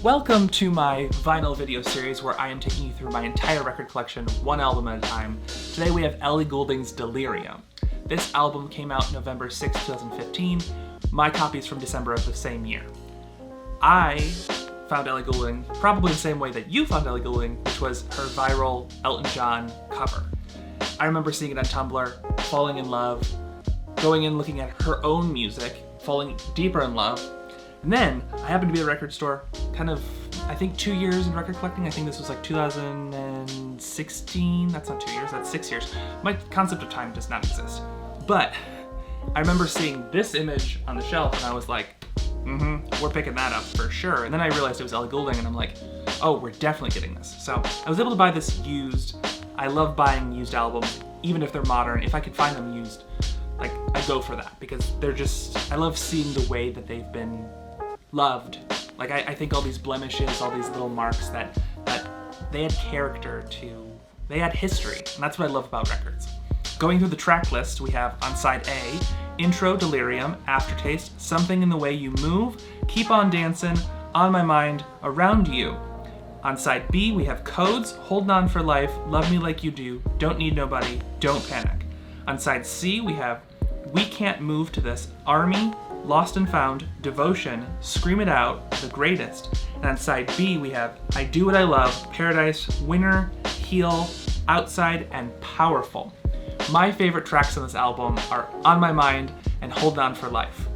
Welcome to my vinyl video series where I am taking you through my entire record collection, one album at a time. Today we have Ellie Goulding's Delirium. This album came out November 6, 2015. My copy is from December of the same year. I found Ellie Goulding probably the same way that you found Ellie Goulding, which was her viral Elton John cover. I remember seeing it on Tumblr, falling in love, going in looking at her own music, falling deeper in love. And then I happened to be at a record store, I think 2 years in record collecting. I think this was like 2016. That's not 2 years, that's 6 years. My concept of time does not exist. But I remember seeing this image on the shelf and I was like, we're picking that up for sure. And then I realized it was Ellie Goulding and I'm like, oh, we're definitely getting this. So I was able to buy this used. I love buying used albums, even if they're modern. If I could find them used, like, I go for that because they're just, I love seeing the way that they've been loved. Like, I think all these blemishes, all these little marks that they had character to, they had history, and that's what I love about records. Going through the track list, we have on side A, Intro, Delirium, Aftertaste, Something in the Way You Move, Keep on Dancin', On My Mind, Around You. On side B, we have Codes, Holding On for Life, Love Me Like You Do, Don't Need Nobody, Don't Panic. On side C, we have We Can't Move to This, Army, Lost and Found, Devotion, Scream It Out, The Greatest. And on side B, we have I Do What I Love, Paradise, Winner, Heal, Outside, and Powerful. My favorite tracks on this album are On My Mind and Hold On for Life.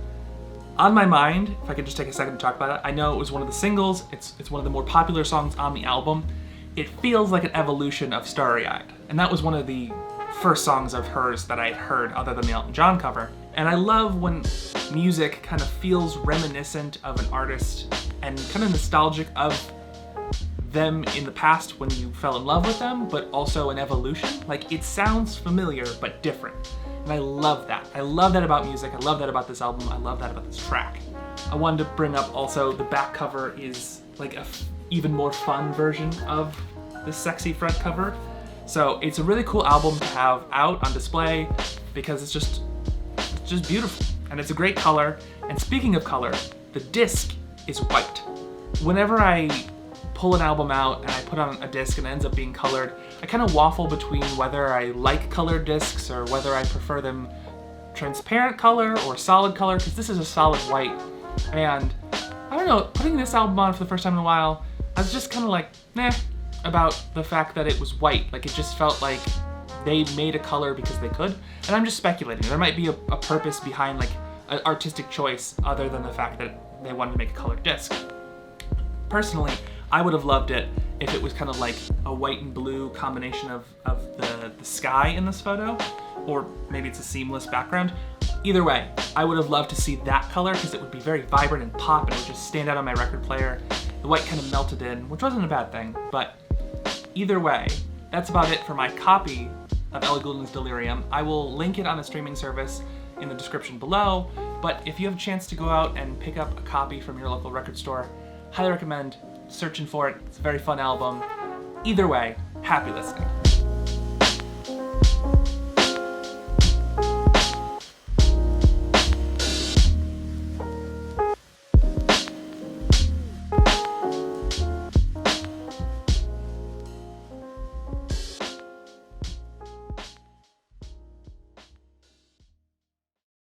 On My Mind, if I could just take a second to talk about it, I know it was one of the singles, it's one of the more popular songs on the album. It feels like an evolution of Starry Eyed, and that was one of the first songs of hers that I had heard other than the Elton John cover. And I love when music kind of feels reminiscent of an artist and kind of nostalgic of them in the past when you fell in love with them, but also an evolution. Like, it sounds familiar but different. And I love that. I love that about music. I love that about this album. I love that about this track. I wanted to bring up also the back cover is like a even more fun version of the sexy front cover. So it's a really cool album to have out on display because it's just beautiful. And it's a great color. And speaking of color, the disc is white. Whenever I pull an album out and I put on a disc and it ends up being colored, I kind of waffle between whether I like colored discs or whether I prefer them transparent color or solid color, because this is a solid white. And I don't know, putting this album on for the first time in a while, I was just kind of like, about the fact that it was white. Like, it just felt like they made a color because they could. And I'm just speculating. There might be a purpose behind like an artistic choice other than the fact that they wanted to make a colored disc. Personally, I would have loved it if it was kind of like a white and blue combination of the sky in this photo, or maybe it's a seamless background. Either way, I would have loved to see that color because it would be very vibrant and pop and it would just stand out on my record player. The white kind of melted in, which wasn't a bad thing, but either way, that's about it for my copy of Ellie Goulding's Delirium. I will link it on the streaming service in the description below, but if you have a chance to go out and pick up a copy from your local record store, highly recommend searching for it. It's a very fun album. Either way, happy listening.